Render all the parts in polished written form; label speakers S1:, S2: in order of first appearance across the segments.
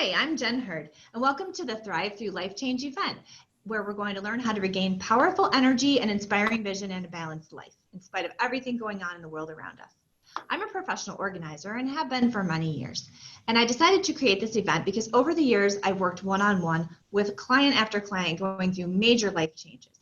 S1: Hi, I'm Jen Hurd, and welcome to the Thrive Through Life Change event, where we're going to learn how to regain powerful energy and inspiring vision and a balanced life, in spite of everything going on in the world around us. I'm a professional organizer and have been for many years, and I decided to create this event because over the years, I've worked one-on-one with client after client going through major life changes.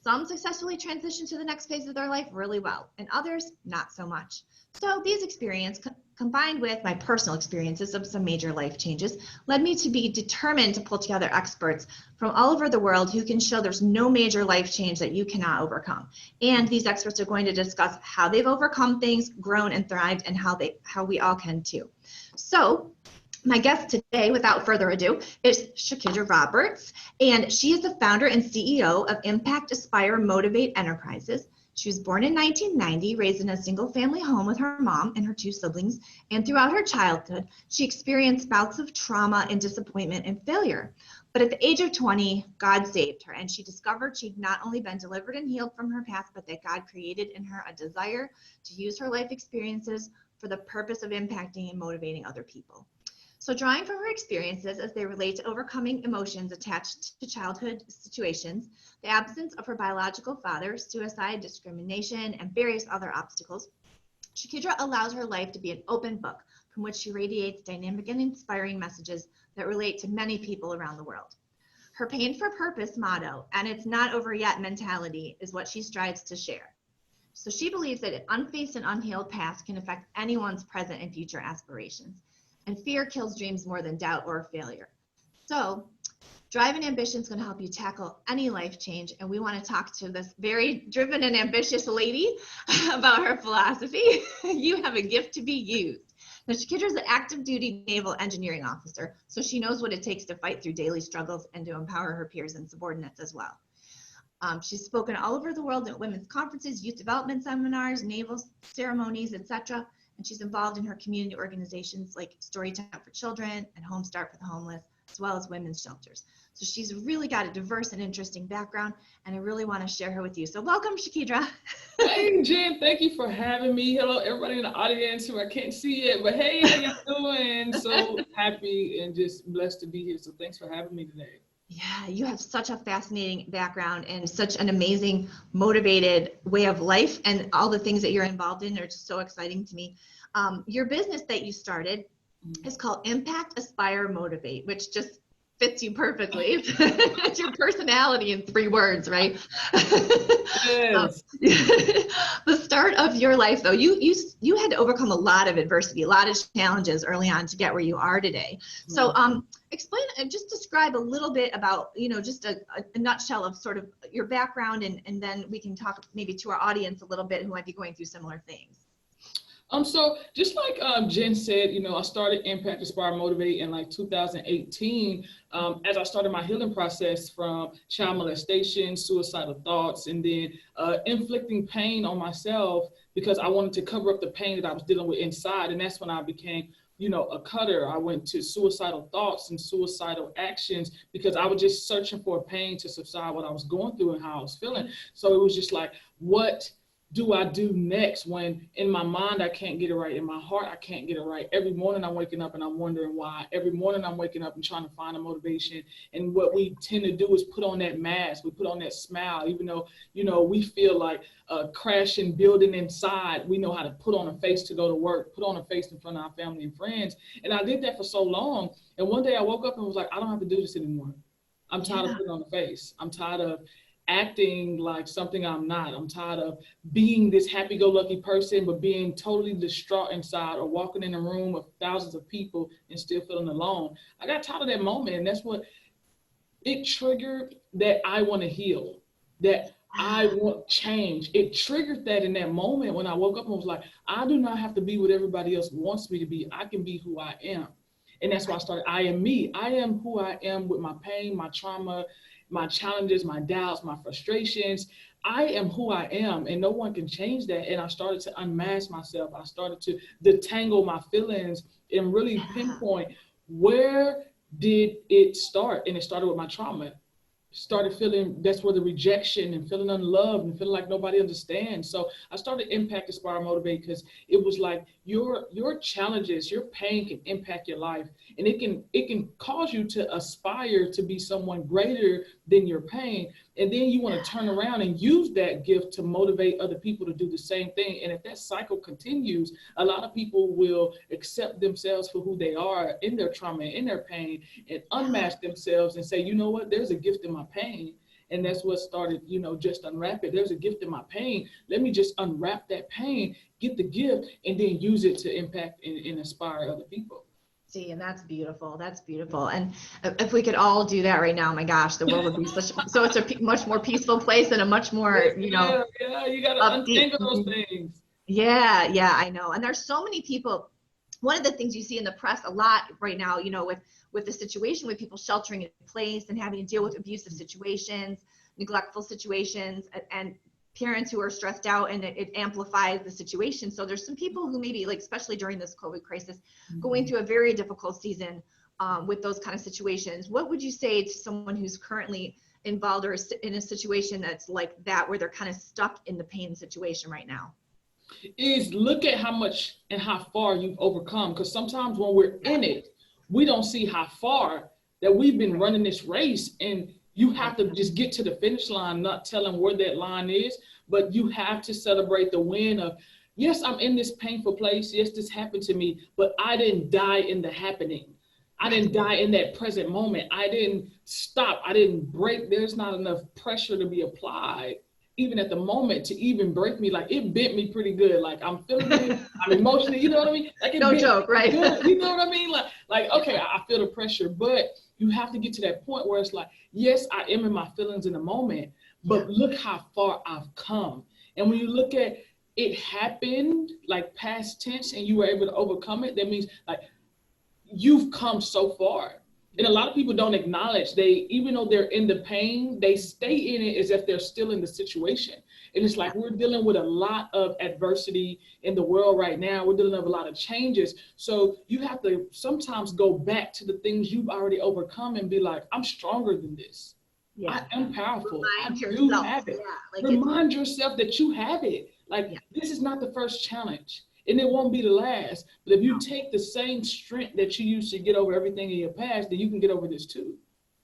S1: Some successfully transition to the next phase of their life really well, and others not so much. So these experiences, combined with my personal experiences of some major life changes, led me to be determined to pull together experts from all over the world who can show there's no major life change that you cannot overcome. And these experts are going to discuss how they've overcome things, grown and thrived, and how we all can too. So my guest today, without further ado, is Shirkydra Roberts, and she is the founder and CEO of Impact, Aspire, Motivate Enterprises. She was born in 1990, raised in a single-family home with her mom and her two siblings, and throughout her childhood, she experienced bouts of trauma and disappointment and failure. But at the age of 20, God saved her, and she discovered she'd not only been delivered and healed from her past, but that God created in her a desire to use her life experiences for the purpose of impacting and motivating other people. So drawing from her experiences as they relate to overcoming emotions attached to childhood situations, the absence of her biological father, suicide, discrimination, and various other obstacles, Shirkydra allows her life to be an open book from which she radiates dynamic and inspiring messages that relate to many people around the world. Her pain for purpose motto, and it's not over yet mentality, is what she strives to share. So she believes that an unfaced and unhealed past can affect anyone's present and future aspirations. And fear kills dreams more than doubt or failure. So drive and ambition is going to help you tackle any life change. And we want to talk to this very driven and ambitious lady about her philosophy. You have a gift to be used. Now, Shirkydra is an active duty naval engineering officer, so she knows what it takes to fight through daily struggles and to empower her peers and subordinates as well. She's spoken all over the world at women's conferences, youth development seminars, naval ceremonies, etc. And she's involved in her community organizations like Storytime for Children and Home Start for the Homeless, as well as women's shelters. So she's really got a diverse and interesting background, and I really want to share her with you. So welcome, Shirkydra.
S2: Hey, Jen, thank you for having me. Hello, everybody in the audience who I can't see yet, but hey, how you doing? So happy and just blessed to be here. So thanks for having me today.
S1: Yeah, you have such a fascinating background and such an amazing, motivated way of life, and all the things that you're involved in are just so exciting to me. Your business that you started is called Impact, Aspire, Motivate, which just fits you perfectly. It's your personality in 3 words, right?
S2: Yes.
S1: The start of your life, though, you had to overcome a lot of adversity, a lot of challenges early on to get where you are today. So explain and just describe a little bit about, just a nutshell of sort of your background, and then we can talk maybe to our audience a little bit who might be going through similar things.
S2: So just like Jen said, I started Impact, Aspire, Motivate in like 2018 as I started my healing process from child molestation, suicidal thoughts, and then inflicting pain on myself because I wanted to cover up the pain that I was dealing with inside. And that's when I became a cutter. I went to suicidal thoughts and suicidal actions because I was just searching for a pain to subside what I was going through and how I was feeling. So it was just like, what do I do next when in my mind I can't get it right, in my heart I can't get it right? Every morning I'm waking up and I'm wondering why. Every morning I'm waking up and trying to find a motivation. And what we tend to do is put on that mask. We put on that smile, even though, we feel like crashing, building inside. We know how to put on a face to go to work, put on a face in front of our family and friends. And I did that for so long. And one day I woke up and was like, I don't have to do this anymore. I'm tired of putting on a face. I'm tired of acting like something I'm not. I'm tired of being this happy-go-lucky person, but being totally distraught inside, or walking in a room of thousands of people and still feeling alone. I got tired of that moment, and that's what it triggered, that I want to heal, that I want change. It triggered that in that moment when I woke up and was like, I do not have to be what everybody else wants me to be. I can be who I am. And that's why I started I Am Me. I am who I am with my pain, my trauma, my challenges, my doubts, my frustrations. I am who I am, and no one can change that. And I started to unmask myself. I started to detangle my feelings and really pinpoint, where did it start? And it started with my trauma. Started feeling, that's where the rejection and feeling unloved and feeling like nobody understands. So I started Impact, Aspire, Motivate because it was like, your challenges, your pain can impact your life, and it can cause you to aspire to be someone greater than your pain. And then you want to turn around and use that gift to motivate other people to do the same thing. And if that cycle continues, a lot of people will accept themselves for who they are in their trauma, in their pain, and unmask themselves and say, you know what, there's a gift in my pain. And that's what started, just unwrap it. There's a gift in my pain. Let me just unwrap that pain, get the gift, and then use it to impact and inspire other people.
S1: See, and that's beautiful. That's beautiful. And if we could all do that right now, my gosh, the world would be so it's a much more peaceful place and a much more,
S2: you got to untangle those things.
S1: Yeah, I know. And there's so many people. One of the things you see in the press a lot right now, with the situation with people sheltering in place and having to deal with abusive situations, neglectful situations, and parents who are stressed out, and it amplifies the situation. So there's some people who maybe, like, especially during this COVID crisis, going through a very difficult season with those kind of situations. What would you say to someone who's currently involved or in a situation that's like that, where they're kind of stuck in the pain situation right now?
S2: Is look at how much and how far you've overcome. Because sometimes when we're in it, we don't see how far that we've been running this race, and you have to just get to the finish line, not telling where that line is, but you have to celebrate the win of, yes, I'm in this painful place. Yes, this happened to me, but I didn't die in the happening. I didn't die in that present moment. I didn't stop. I didn't break. There's not enough pressure to be applied, even at the moment, to even break me. Like, it bit me pretty good. Like, I'm feeling it. I'm emotionally, you know what I mean? Like,
S1: no joke, right?
S2: Good, you know what I mean? Like, okay, I feel the pressure, but you have to get to that point where it's like, yes, I am in my feelings in the moment, but look how far I've come. And when you look at it happened, like past tense, and you were able to overcome it, that means like you've come so far. And a lot of people don't acknowledge, even though they're in the pain, they stay in it as if they're still in the situation. And it's like, we're dealing with a lot of adversity in the world right now. We're dealing with a lot of changes. So you have to sometimes go back to the things you've already overcome and be like, I'm stronger than this. Yeah. I am powerful.
S1: Remind
S2: I
S1: yourself.
S2: do have it. Yeah, like remind yourself that you have it. Like, this is not the first challenge, and it won't be the last. But if you take the same strength that you used to get over everything in your past, then you can get over this too.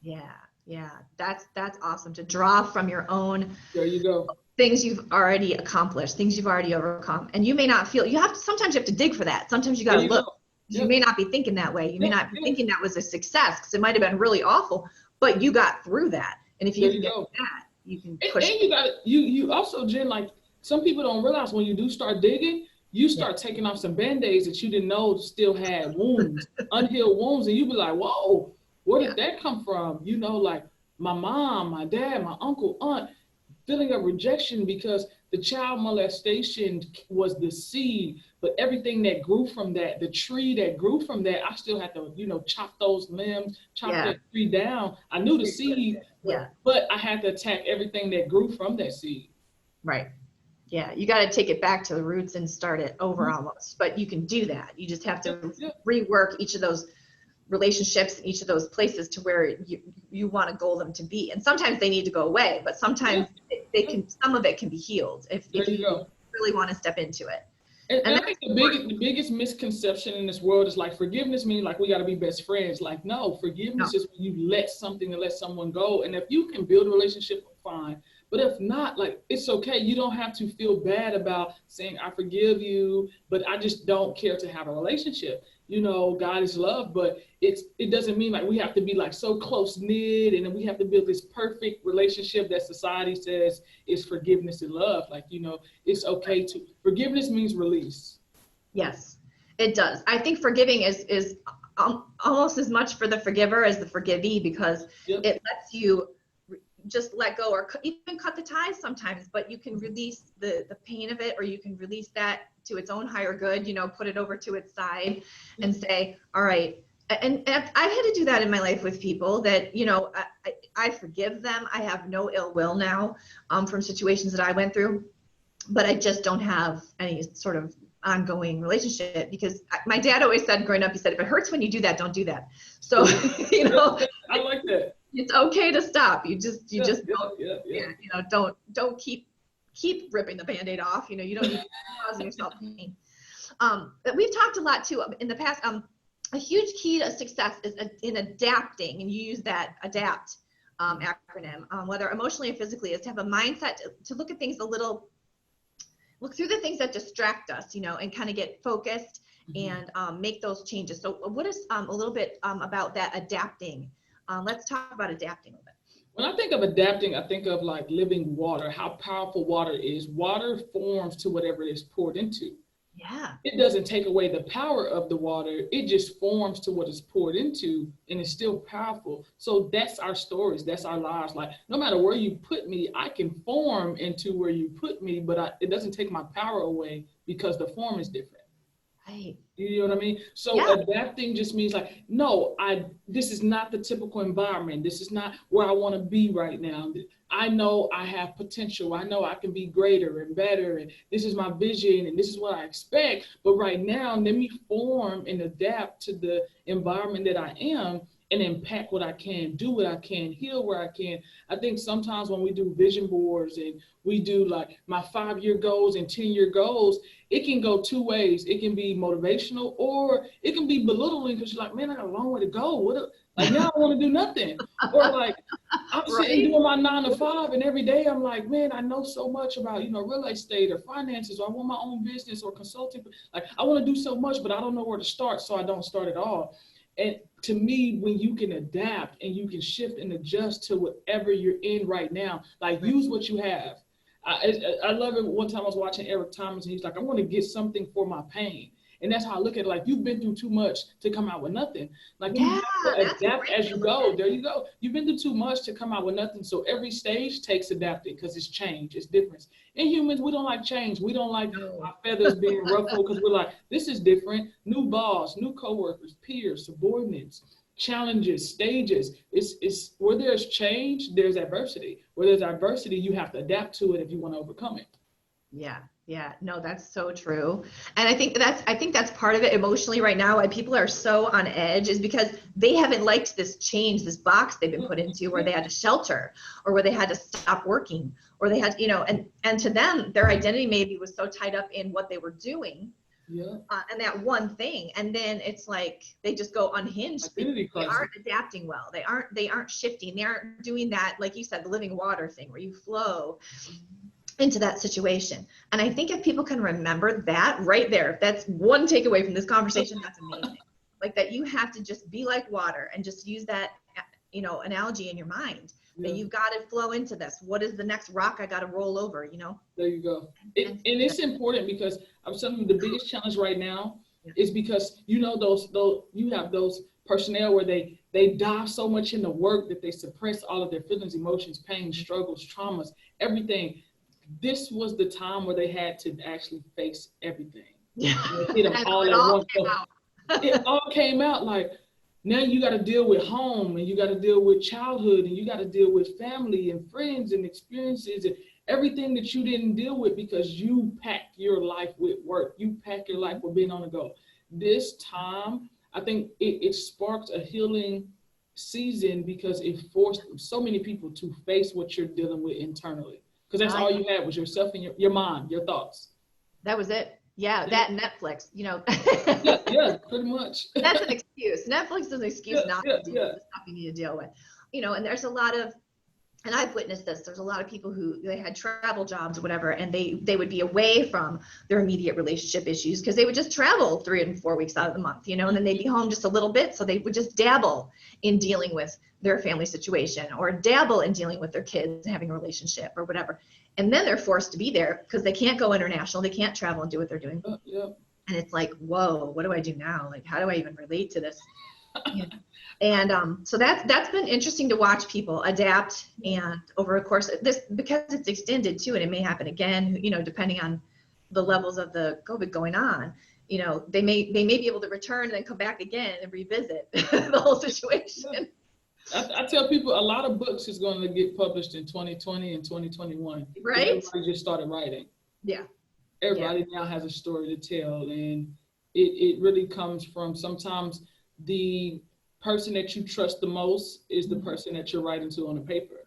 S1: Yeah. That's awesome, to draw from your own.
S2: There you go.
S1: Things you've already accomplished, things you've already overcome. And you may not feel, sometimes you have to dig for that. Sometimes you got to look. You may not be thinking that way. You may not be thinking that was a success, because it might have been really awful, but you got through that. And if you can get that, you can push.
S2: And you also, Jen, like, some people don't realize when you do start digging, you start taking off some Band-Aids that you didn't know still had wounds, unhealed wounds. And you be like, whoa, where did that come from? Like my mom, my dad, my uncle, aunt, feeling of rejection because the child molestation was the seed, but everything that grew from that, the tree that grew from that, I still had to, chop those limbs, chop that tree down. I knew the seed, but I had to attack everything that grew from that seed.
S1: Right. Yeah, you got to take it back to the roots and start it over almost, but you can do that. You just have to rework each of those relationships in each of those places to where you want to goal them to be. And sometimes they need to go away, but sometimes some of it can be healed if you really want to step into it.
S2: And I think the biggest misconception in this world is like, forgiveness means like we got to be best friends. Like, no, forgiveness is when you let someone go. And if you can build a relationship, fine. But if not, like, it's okay. You don't have to feel bad about saying, I forgive you, but I just don't care to have a relationship. God is love, but it doesn't mean like we have to be like so close knit and then we have to build this perfect relationship that society says is forgiveness and love. Like, it's okay to, forgiveness means release.
S1: Yes, it does. I think forgiving is almost as much for the forgiver as the forgivee, because it lets you just let go, or even cut the ties sometimes, but you can release the pain of it, or you can release that to its own higher good, put it over to its side and say, all right. And I've had to do that in my life with people that, I forgive them. I have no ill will now from situations that I went through, but I just don't have any sort of ongoing relationship, because my dad always said growing up, he said, if it hurts when you do that, don't do that. So,
S2: I like that.
S1: It's okay to stop. You just don't keep ripping the Band-Aid off. You don't need to cause yourself pain. we've talked a lot too in the past. A huge key to success is in adapting, and you use that adapt acronym, whether emotionally or physically, is to have a mindset to look at things look through the things that distract us, and kind of get focused and make those changes. So what is a little bit about that adapting? Let's talk about adapting a little bit.
S2: When I think of adapting, I think of like living water, how powerful water is. Water forms to whatever it is poured into.
S1: Yeah.
S2: It doesn't take away the power of the water. It just forms to what it's poured into, and it's still powerful. So that's our stories. That's our lives. Like, no matter where you put me, I can form into where you put me, but it doesn't take my power away because the form is different.
S1: Right.
S2: You know what I mean? So
S1: yeah.
S2: Adapting just means like, no, this is not the typical environment. This is not where I want to be right now. I know I have potential. I know I can be greater and better. And this is my vision and this is what I expect. But right now, let me form and adapt to the environment that I am and impact what I can, do what I can, heal where I can. I think sometimes when we do vision boards and we do like my 5-year goals and 10-year goals, it can go two ways. It can be motivational or it can be belittling because you're like, man, I got a long way to go. Like now I want to do nothing. Or like I'm sitting doing my 9 to 5 and every day I'm like, man, I know so much about, real estate or finances, or I want my own business or consulting. Like I want to do so much, but I don't know where to start. So I don't start at all. And to me, when you can adapt and you can shift and adjust to whatever you're in right now, like use what you have. I love it. One time I was watching Eric Thomas and he's like, I want to get something for my pain. And that's how I look at it. Like you've been through too much to come out with nothing. Like you have to adapt as you go. There you go. You've been through too much to come out with nothing. So every stage takes adapting because it's change, it's difference. And humans, we don't like change. We don't like our feathers being ruffled because we're like, this is different. New boss, new coworkers, peers, subordinates, challenges, stages. It's where there's change, there's adversity. Where there's adversity, you have to adapt to it if you want to overcome it.
S1: Yeah, no, that's so true. And I think that's part of it emotionally right now. Why people are so on edge is because they haven't liked this change, this box they've been put into where they had to shelter or where they had to stop working or they had, and to them, their identity maybe was so tied up in what they were doing.
S2: Yeah.
S1: And that one thing, and then it's like they just go unhinged. They aren't adapting well. They aren't shifting. They aren't doing that, like you said, the living water thing where you flow into that situation. And I think if people can remember that right there, if that's one takeaway from this conversation, that's amazing. Like that you have to just be like water and just use that, analogy in your mind. Yeah. That you've got to flow into this. What is the next rock I got to roll over,
S2: There you go. And it's important because I'm telling you the biggest challenge right now is because, those you have those personnel where they dive so much into work that they suppress all of their feelings, emotions, pain, struggles, traumas, everything. This was the time where they had to actually face everything.
S1: Yeah.
S2: Hit them all at once. It all came out like, now you got to deal with home and you got to deal with childhood and you got to deal with family and friends and experiences and everything that you didn't deal with because you packed your life with work. You packed your life with being on the go. This time, I think it sparked a healing season because it forced so many people to face what you're dealing with internally. Because that's all you had was yourself and your mind, your thoughts.
S1: That was it. Yeah, that Netflix,
S2: yeah, pretty much.
S1: That's an excuse. Netflix is an excuse not to deal with the stuff you need to deal with. And there's a lot of, and I've witnessed this, there's a lot of people who they had travel jobs or whatever, and they would be away from their immediate relationship issues because they would just travel 3 and 4 weeks out of the month, and then they'd be home just a little bit. So they would just dabble in dealing with their family situation or dabble in dealing with their kids having a relationship or whatever. And then they're forced to be there because they can't go international. They can't travel and do what they're doing. And it's like, whoa, what do I do now? Like, how do I even relate to this? And so that's been interesting to watch people adapt and over a course of this, because it's extended too, and it may happen again, depending on the levels of the COVID going on, they may be able to return and then come back again and revisit the whole situation.
S2: I tell people a lot of books is going to get published in 2020 and 2021.
S1: Right.
S2: Everybody just started writing.
S1: Yeah.
S2: Everybody now has a story to tell, and it really comes from sometimes the person that you trust the most is the person that you're writing to on the paper.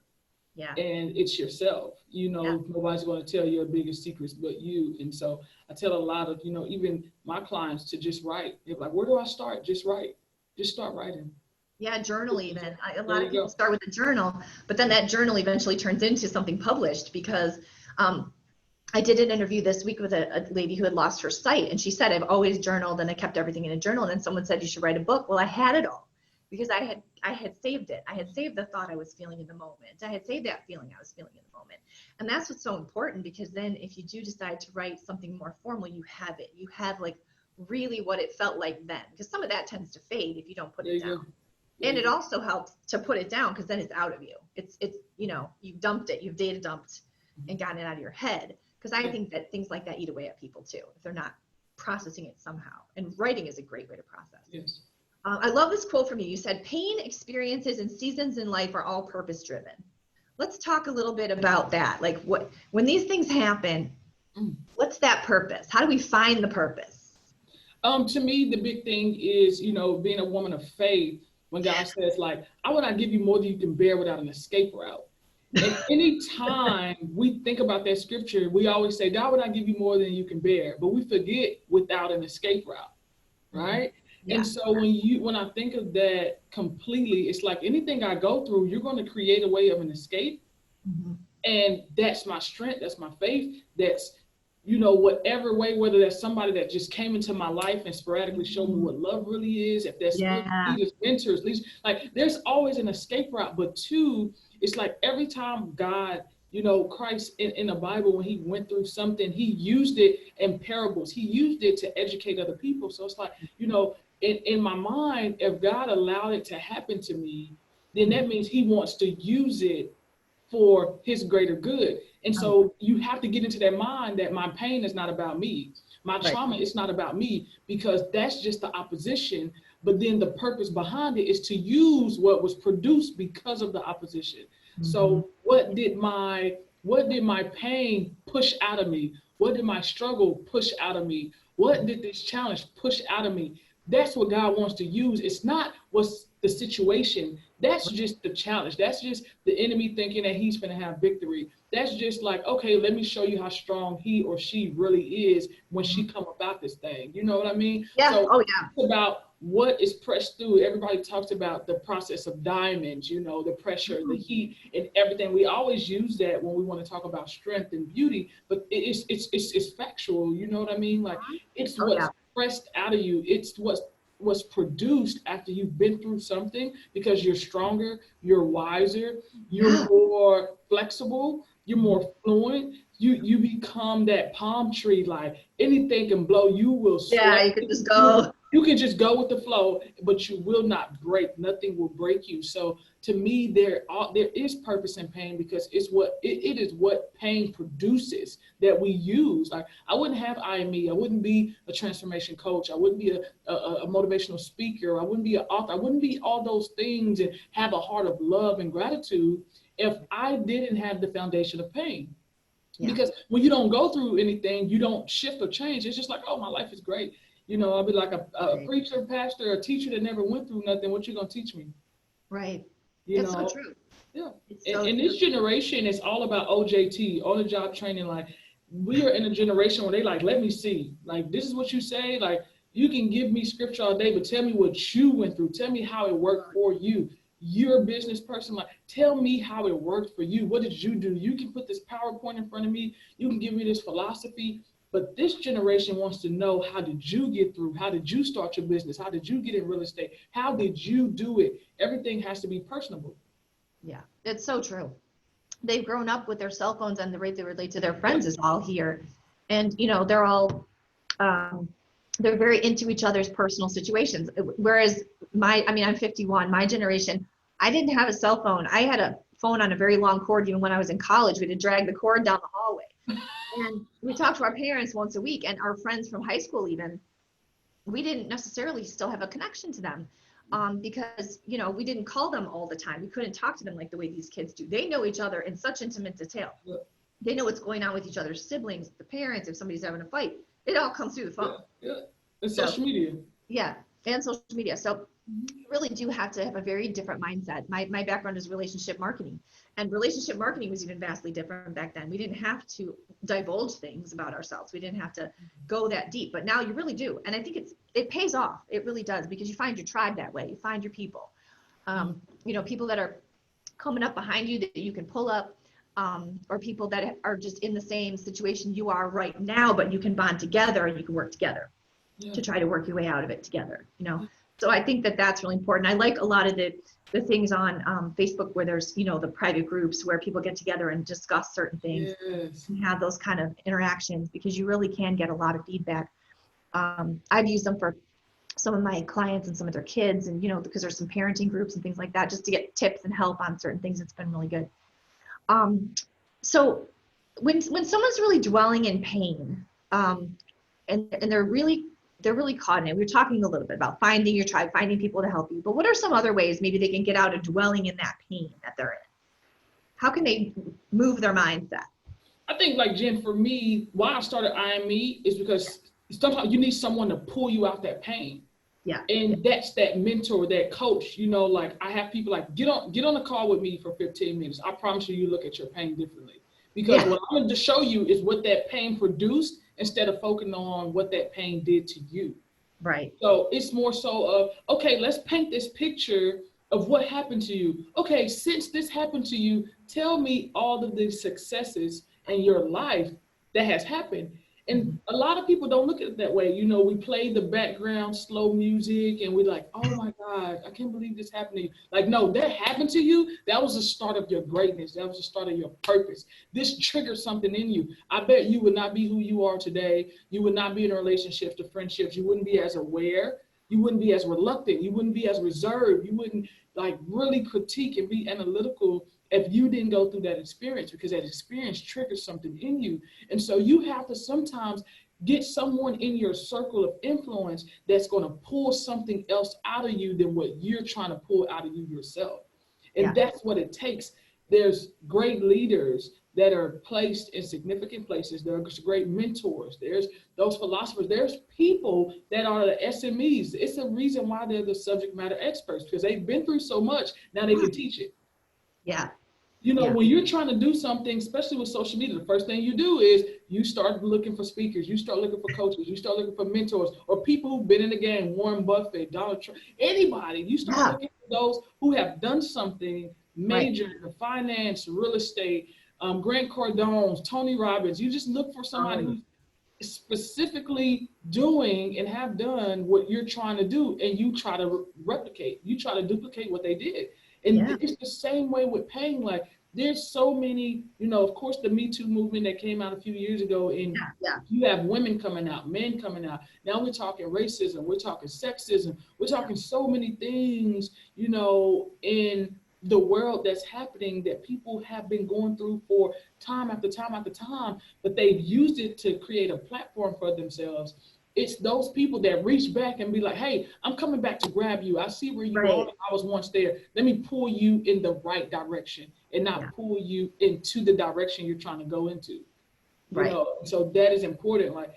S1: Yeah.
S2: And it's yourself.
S1: Yeah.
S2: Nobody's going to tell your biggest secrets but you. And so I tell a lot of, even my clients to just write. They're like, where do I start? Just write. Just start writing.
S1: Yeah, journal even. A
S2: There
S1: lot
S2: you
S1: of people
S2: go.
S1: start with a journal, but then that journal eventually turns into something published because I did an interview this week with a lady who had lost her sight, and she said, I've always journaled and I kept everything in a journal. And then someone said, you should write a book. Well, I had it all because I had saved it. I had saved the thought I was feeling in the moment. I had saved that feeling I was feeling in the moment. And that's what's so important, because then if you do decide to write something more formal, you have it. You have like really what it felt like then, because some of that tends to fade if you don't put
S2: There
S1: it
S2: you
S1: down.
S2: go.
S1: And it also helps to put it down, because then it's out of you. It's you've dumped it, you've data dumped and gotten it out of your head. Because I think that things like that eat away at people too, if they're not processing it somehow. And writing is a great way to process.
S2: Yes.
S1: I love this quote from you. You said, pain, experiences, and seasons in life are all purpose driven. Let's talk a little bit about that. Like when these things happen, what's that purpose? How do we find the purpose?
S2: To me, the big thing is, being a woman of faith, when God says, like, I will not give you more than you can bear without an escape route. And any time we think about that scripture, we always say, God will not give you more than you can bear, but we forget without an escape route, right?
S1: Yeah.
S2: And so when I think of that completely, it's like anything I go through, you're going to create a way of an escape.
S1: Mm-hmm.
S2: And that's my strength, that's my faith, that's, whatever way, whether that's somebody that just came into my life and sporadically showed me what love really is, if that's leaders, mentors, leaders, like there's always an escape route. But two, it's like every time God, Christ in the Bible, when he went through something, he used it in parables. He used it to educate other people. So it's like, in my mind, if God allowed it to happen to me, then that means he wants to use it for his greater good. And so you have to get into that mind that my pain is not about me. My trauma is not about me, because that's just the opposition. But then the purpose behind it is to use what was produced because of the opposition. Mm-hmm. So what did my pain push out of me? What did my struggle push out of me? What did this challenge push out of me? That's what God wants to use. It's not what's the situation. That's just the challenge. That's just the enemy thinking that he's going to have victory. That's just like, okay, let me show you how strong he or she really is when she come about this thing. You know what I mean?
S1: Yeah.
S2: So it's about what is pressed through. Everybody talks about the process of diamonds, the pressure, the heat, and everything. We always use that when we want to talk about strength and beauty, but it's factual. You know what I mean? Like it's what's pressed out of you. It's what's produced after you've been through something, because you're stronger, you're wiser, you're more flexible, you're more fluent. You become that palm tree, like anything can blow, you will sweat.
S1: Yeah, you can just go.
S2: You can just go with the flow, but you will not break. Nothing will break you. So to me, there is purpose in pain, because it is what pain produces that we use. Like I wouldn't have IME. I wouldn't be a transformation coach. I wouldn't be a motivational speaker. I wouldn't be an author. I wouldn't be all those things and have a heart of love and gratitude if I didn't have the foundation of pain. Yeah. Because when you don't go through anything, you don't shift or change. It's just like, oh, my life is great. I'll be like a preacher, pastor, a teacher that never went through nothing. What you gonna teach me?
S1: Right. It's so true.
S2: Yeah. And this generation is all about OJT, on the job training. Like we are in a generation where they like, let me see. Like this is what you say. Like you can give me scripture all day, but tell me what you went through. Tell me how it worked for you. You're a business person. Like tell me how it worked for you. What did you do? You can put this PowerPoint in front of me. You can give me this philosophy. But this generation wants to know, how did you get through? How did you start your business? How did you get in real estate? How did you do it? Everything has to be personable.
S1: Yeah, it's so true. They've grown up with their cell phones, and the way they relate to their friends is all here. And, they're all, they're very into each other's personal situations. Whereas I'm 51, my generation, I didn't have a cell phone. I had a phone on a very long cord. Even when I was in college, we had to drag the cord down the hallway. And we talked to our parents once a week, and our friends from high school even, we didn't necessarily still have a connection to them because, we didn't call them all the time. We couldn't talk to them like the way these kids do. They know each other in such intimate detail. Yeah. They know what's going on with each other's siblings, the parents, if somebody's having a fight. It all comes through the phone.
S2: Yeah. And social media.
S1: Yeah, and social media. So you really do have to have a very different mindset. My background is relationship marketing, and relationship marketing was even vastly different back then. We didn't have to divulge things about ourselves. We didn't have to go that deep, but now you really do. And I think it pays off. It really does, because you find your tribe that way. You find your people, people that are coming up behind you that you can pull up, or people that are just in the same situation you are right now, but you can bond together and you can work together to try to work your way out of it together. So I think that that's really important. I like a lot of the things on Facebook where there's, the private groups where people get together and discuss certain things and have those kind of interactions, because you really can get a lot of feedback. I've used them for some of my clients and some of their kids, and, because there's some parenting groups and things like that, just to get tips and help on certain things. It's been really good. So when someone's really dwelling in pain, and they're really caught in it. We were talking a little bit about finding your tribe, finding people to help you, but what are some other ways maybe they can get out of dwelling in that pain that they're in? How can they move their mindset?
S2: I think, like Jen, for me, why I started IME is because sometimes you need someone to pull you out that pain.
S1: Yeah.
S2: And that's that mentor, that coach, like I have people like, get on a call with me for 15 minutes. I promise you look at your pain differently. Because what I'm going to show you is what that pain produced instead of focusing on what that pain did to you.
S1: Right.
S2: So it's more so of, okay, let's paint this picture of what happened to you. Okay, since this happened to you, tell me all of the successes in your life that has happened. And a lot of people don't look at it that way. We play the background slow music and we're like, oh my God, I can't believe this happened to you. Like, no, that happened to you. That was the start of your greatness. That was the start of your purpose. This triggered something in you. I bet you would not be who you are today. You would not be in relationships to friendships. You wouldn't be as aware. You wouldn't be as reluctant. You wouldn't be as reserved. You wouldn't really critique and be analytical if you didn't go through that experience, because that experience triggers something in you. And so you have to sometimes get someone in your circle of influence that's going to pull something else out of you than what you're trying to pull out of you yourself. And that's what it takes. There's great leaders that are placed in significant places. There's great mentors. There's those philosophers. There's people that are the SMEs. It's a reason why they're the subject matter experts, because they've been through so much. Now they can teach it.
S1: Yeah.
S2: When you're trying to do something, especially with social media, the first thing you do is you start looking for speakers, you start looking for coaches, you start looking for mentors, or people who've been in the game, Warren Buffett, Donald Trump, anybody. You start looking for those who have done something major in finance, real estate, Grant Cardone's, Tony Robbins. You just look for somebody who's specifically doing and have done what you're trying to do, and you try to replicate, you try to duplicate what they did. And it's the same way with pain. Like, there's so many, of course, the Me Too movement that came out a few years ago, and you have women coming out, men coming out. Now we're talking racism, we're talking sexism, we're talking so many things, in the world that's happening that people have been going through for time after time after time, but they've used it to create a platform for themselves. It's those people that reach back and be like, hey, I'm coming back to grab you. I see where you are. I was once there. Let me pull you in the right direction and not pull you into the direction you're trying to go into. So that is important. Like,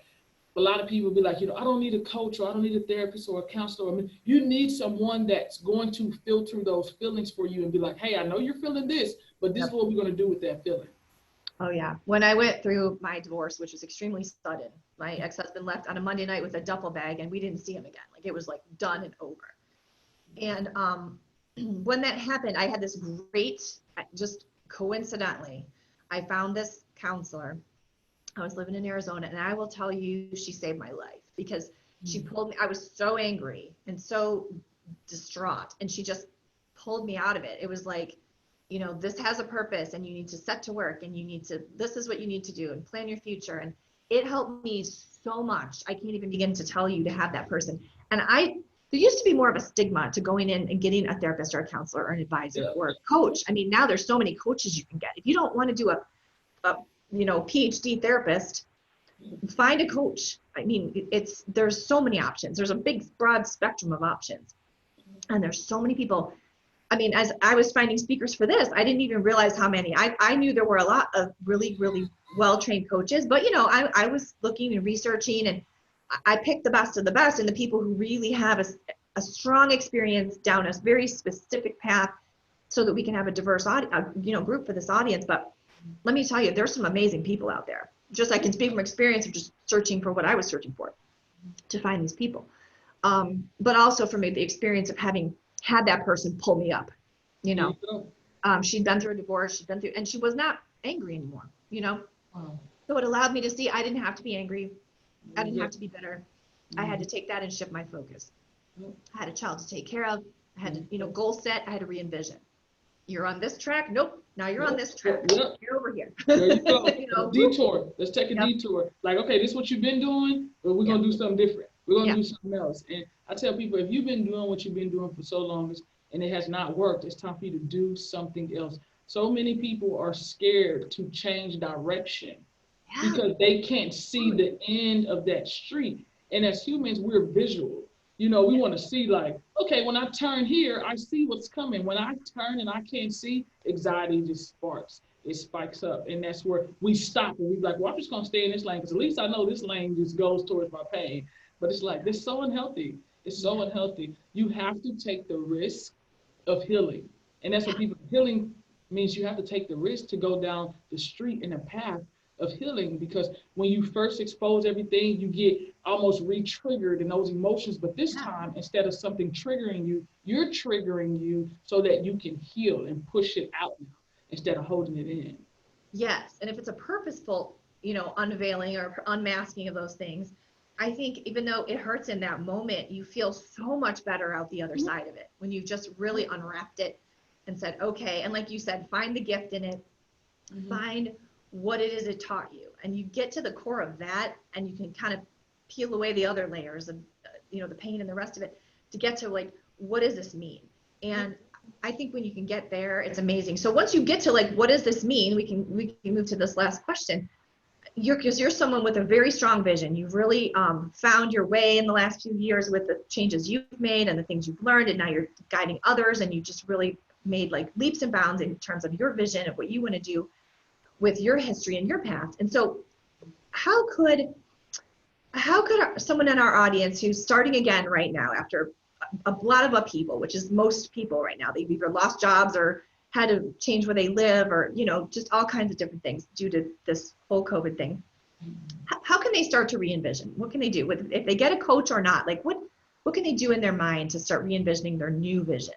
S2: a lot of people be like, I don't need a coach, or I don't need a therapist or a counselor. I mean, you need someone that's going to filter those feelings for you and be like, hey, I know you're feeling this, but this is what we're going to do with that feeling.
S1: Oh yeah. When I went through my divorce, which was extremely sudden, my ex-husband left on a Monday night with a duffel bag, and we didn't see him again. Like, it was like done and over. And when that happened, I had this great, just coincidentally, I found this counselor. I was living in Arizona, and I will tell you, she saved my life, because she pulled me. I was so angry and so distraught, and she just pulled me out of it. It was like, this has a purpose, and you need to set to work, and this is what you need to do, and plan your future. And it helped me so much. I can't even begin to tell you, to have that person. And there used to be more of a stigma to going in and getting a therapist or a counselor or an advisor or a coach. I mean, now there's so many coaches you can get. If you don't want to do a PhD therapist, find a coach. I mean, there's so many options. There's a big, broad spectrum of options. And there's so many people. I mean, as I was finding speakers for this, I didn't even realize how many. I knew there were a lot of really, really well-trained coaches, but I was looking and researching, and I picked the best of the best, and the people who really have a strong experience down a very specific path so that we can have a diverse group for this audience. But let me tell you, there's some amazing people out there. Just I can speak from experience of just searching for what I was searching for to find these people. But also from the experience of having had that person pull me up, you know. She'd been through a divorce, and she was not angry anymore, you know.
S2: Wow.
S1: So it allowed me to see I didn't have to be angry. I didn't have to be bitter. I had to take that and shift my focus. I had a child to take care of. I had to, you know, goal set. I had to re-envision. You're on this track. Nope. Now you're on this track.
S2: Yep.
S1: You're over here.
S2: There you go.
S1: You know?
S2: Detour. Let's take a detour. Like, okay, this is what you've been doing, but we're going to do something different. We're going to do something else. And I tell people, if you've been doing what you've been doing for so long and it has not worked, it's time for you to do something else. So many people are scared to change direction because they can't see the end of that street. And as humans, we're visual. You know, we want to see like, okay, when I turn here, I see what's coming. When I turn and I can't see, anxiety just sparks. It spikes up. And that's where we stop and we're like, well, I'm just going to stay in this lane because at least I know this lane just goes towards my pain. But it's like, it's so unhealthy. It's so unhealthy. You have to take the risk of healing. And that's what people, healing means you have to take the risk to go down the street in a path of healing, because when you first expose everything, you get almost re-triggered in those emotions. But this time, instead of something triggering you, you're triggering you so that you can heal and push it out now instead of holding it in.
S1: Yes. And if it's a purposeful, you know, unveiling or unmasking of those things, I think even though it hurts in that moment, you feel so much better out the other side of it when you just really unwrapped it and said, okay. And like you said, find the gift in it, find what it is it taught you, and you get to the core of that, and you can kind of peel away the other layers of, you know, the pain and the rest of it to get to like, what does this mean? And I think when you can get there, it's amazing. So once you get to like, what does this mean? We can move to this last question. Because you're someone with a very strong vision. You've really found your way in the last few years with the changes you've made and the things you've learned, and now you're guiding others, and you just really made like leaps and bounds in terms of your vision of what you want to do with your history and your path. And so how could someone in our audience who's starting again right now after a lot of upheaval, which is most people right now, they've either lost jobs or had to change where they live, or, you know, just all kinds of different things due to this whole COVID thing. How can they start to re-envision? What can they do if they get a coach or not? Like what can they do in their mind to start re-envisioning their new vision?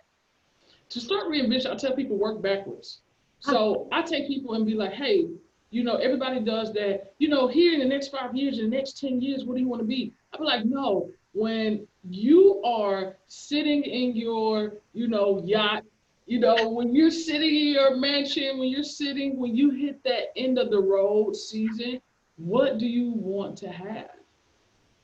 S2: To start re-envisioning, I tell people work backwards. So I take people and be like, hey, you know, everybody does that. You know, here in the next 5 years, in the next 10 years, what do you want to be? I'd be like, no, when you are sitting in your, you know, yacht, you know, when you're sitting in your mansion, when you hit that end of the road season, what do you want to have?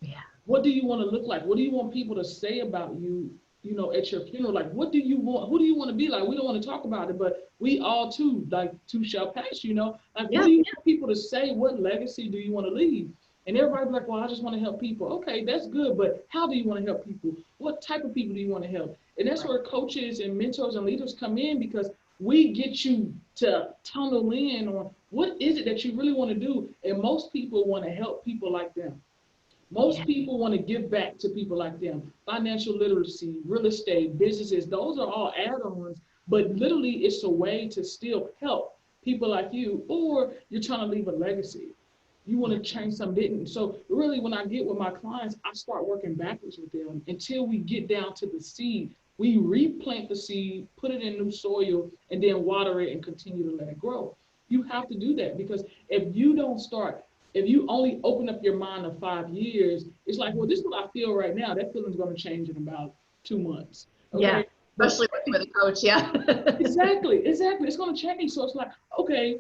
S1: Yeah.
S2: What do you want to look like? What do you want people to say about you, you know, at your funeral? Like, what do you want? Who do you want to be like? We don't want to talk about it, but we all too, like, too shall pass, you know? Like, what do you want people to say? What legacy do you want to leave? And everybody be like, well, I just want to help people. Okay, that's good, but how do you want to help people? What type of people do you want to help? And that's where coaches and mentors and leaders come in, because we get you to tunnel in on what is it that you really want to do. And most people want to help people like them. Most people want to give back to people like them. Financial literacy, real estate, businesses, those are all add-ons, but literally it's a way to still help people like you, or you're trying to leave a legacy. You want to change something. So really when I get with my clients, I start working backwards with them until we get down to the seed. We replant the seed, put it in new soil, and then water it and continue to let it grow. You have to do that, because if you only open up your mind of 5 years, it's like, well, this is what I feel right now. That feeling's going to change in about 2 months. Okay?
S1: Yeah, especially with a coach, yeah.
S2: Exactly. It's going to change. So it's like, okay,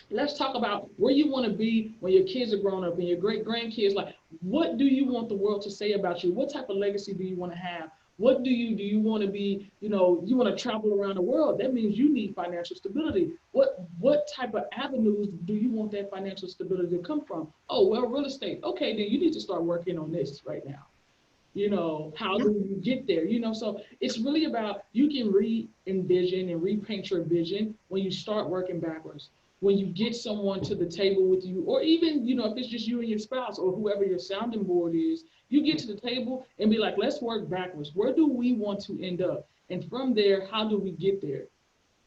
S2: let's talk about where you want to be when your kids are grown up and your great-grandkids. Like, what do you want the world to say about you? What type of legacy do you want to have? What do you want to be? You know, you want to travel around the world. That means you need financial stability. What type of avenues do you want that financial stability to come from? Oh, well, real estate. Okay, then you need to start working on this right now. You know, how do you get there? You know, so it's really about, you can re-envision and repaint your vision when you start working backwards. when you get someone to the table with you, or even, if it's just you and your spouse or whoever your sounding board is, you get to the table and be like, let's work backwards. Where do we want to end up? And from there, how do we get there?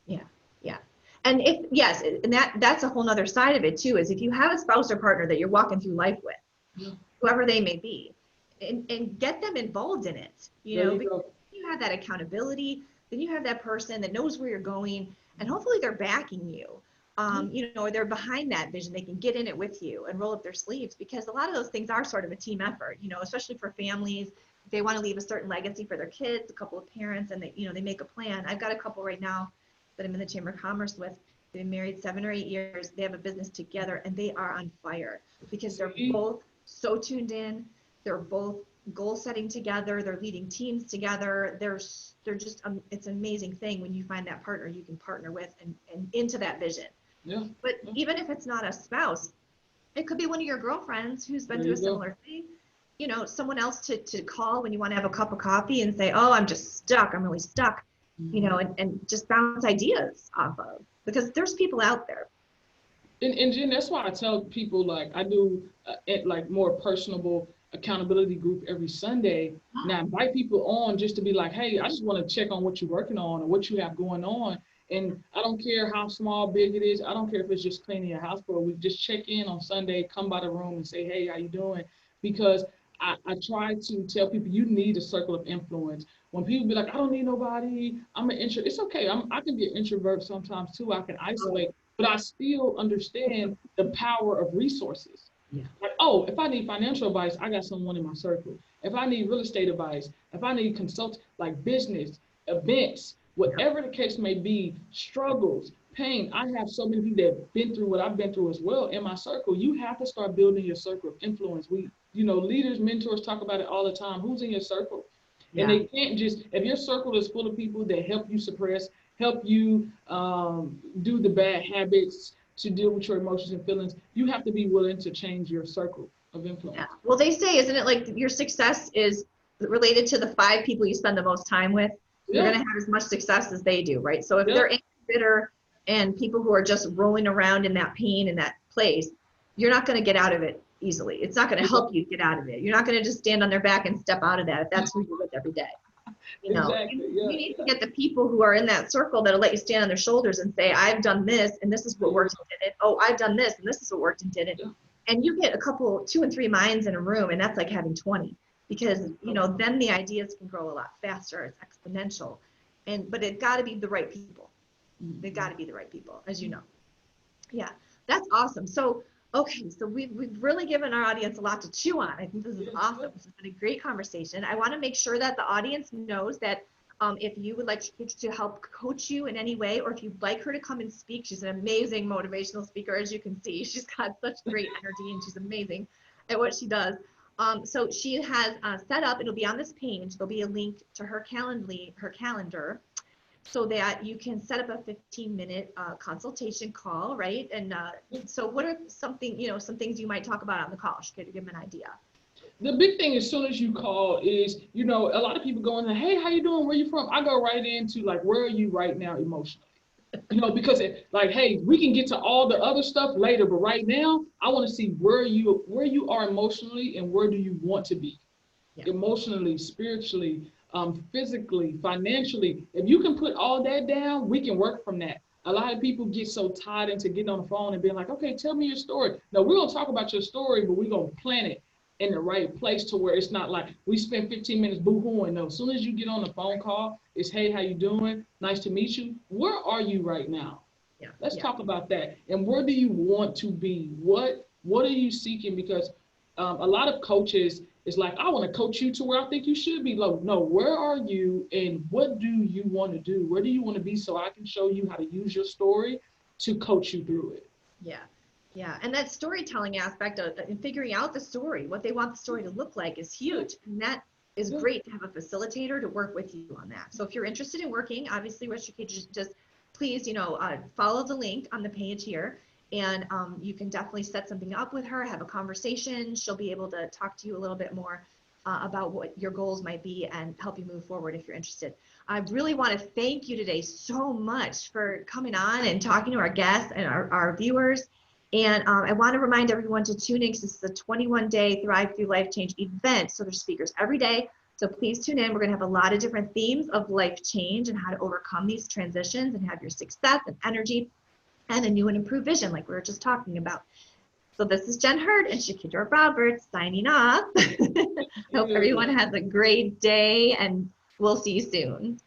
S1: Yeah, yeah. And and that's a whole nother side of it too, is if you have a spouse or partner that you're walking through life with,
S2: Yeah.
S1: whoever they may be, and get them involved in it, because you have that accountability, then you have that person that knows where you're going, and hopefully they're backing you. Or they're behind that vision. They can get in it with you and roll up their sleeves, because a lot of those things are sort of a team effort, especially for families. They want to leave a certain legacy for their kids, a couple of parents, and they make a plan. I've got a couple right now that I'm in the Chamber of Commerce with. They've been married 7 or 8 years. They have a business together, and they are on fire because they're both so tuned in. They're both goal setting together. They're leading teams together. They're just, it's an amazing thing when you find that partner you can partner with and into that vision.
S2: Yeah.
S1: But even if it's not a spouse, it could be one of your girlfriends who's been through a similar thing. Someone else to call when you want to have a cup of coffee and say, oh, I'm just stuck. I'm really stuck, and just bounce ideas off of, because there's people out there.
S2: And Jen, that's why I tell people, like, I do like more personable accountability group every Sunday. And I invite people on just to be like, hey, I just want to check on what you're working on or what you have going on. And I don't care how small, big it is. I don't care if it's just cleaning your house for a week. Just check in on Sunday, come by the room and say, hey, how you doing? Because I try to tell people you need a circle of influence. When people be like, I don't need nobody, I'm an introvert. It's okay. I can be an introvert sometimes too. I can isolate, but I still understand the power of resources.
S1: Yeah.
S2: Like, oh, if I need financial advice, I got someone in my circle. If I need real estate advice, if I need consult, like business, events, whatever the case may be, struggles, pain, I have so many people that have been through what I've been through as well in my circle. You have to start building your circle of influence. Leaders, mentors talk about it all the time. Who's in your circle? Yeah. And they can't just, if your circle is full of people that help you suppress, help you do the bad habits, to deal with your emotions and feelings, you have to be willing to change your circle of influence.
S1: Yeah. Well, they say, isn't it, like your success is related to the 5 people you spend the most time with? You're going to have as much success as they do, right? So if they're angry, bitter, and people who are just rolling around in that pain in that place, you're not going to get out of it easily. It's not going to help you get out of it. You're not going to just stand on their back and step out of that if that's who you're with every day.
S2: Exactly.
S1: You need to get the people who are in that circle that'll let you stand on their shoulders and say, I've done this, and this is what worked and did it. Oh, I've done this, and this is what worked and did it. And you get 2 and 3 minds in a room, and that's like having 20, because then the ideas can grow a lot faster. It's exponential, but it's got to be the right people. They've got to be the right people, as you know. Yeah, that's awesome. So, okay, so we've really given our audience a lot to chew on. I think this is awesome. This has been a great conversation. I want to make sure that the audience knows that if you would like to help coach you in any way, or if you'd like her to come and speak, she's an amazing motivational speaker, as you can see. She's got such great energy, and she's amazing at what she does. So she has set up, it'll be on this page, there'll be a link to her calendar, so that you can set up a 15-minute consultation call, right? And so what are some things you might talk about on the call? She could give them an idea.
S2: The big thing as soon as you call is, a lot of people go in there, hey, how you doing? Where you from? I go right into like, where are you right now emotionally? Because hey, we can get to all the other stuff later, but right now I want to see where you are emotionally and where do you want to be, emotionally, spiritually, physically, financially. If you can put all that down, we can work from that. A lot of people get so tied into getting on the phone and being like, okay, tell me your story. No, we're going to talk about your story, but we're going to plan it in the right place to where it's not like we spend 15 minutes boo-hooing. No, as soon as you get on the phone call, it's, hey, how you doing? Nice to meet you. Where are you right now? Let's talk about that. And where do you want to be? What are you seeking? Because a lot of coaches is like, I want to coach you to where I think you should be. Like, no, where are you and what do you want to do? Where do you want to be so I can show you how to use your story to coach you through it?
S1: Yeah, and that storytelling aspect of figuring out the story, what they want the story to look like, is huge. And that is great to have a facilitator to work with you on that. So if you're interested in working, obviously, what you could just please, follow the link on the page here, and you can definitely set something up with her, have a conversation. She'll be able to talk to you a little bit more about what your goals might be and help you move forward if you're interested. I really want to thank you today so much for coming on and talking to our guests and our viewers. And I want to remind everyone to tune in because this is a 21-day Thrive Through Life Change event. So there's speakers every day. So please tune in. We're going to have a lot of different themes of life change and how to overcome these transitions and have your success and energy and a new and improved vision like we were just talking about. So this is Jen Hurd and Shirkydra Roberts signing off. Hope everyone has a great day and we'll see you soon.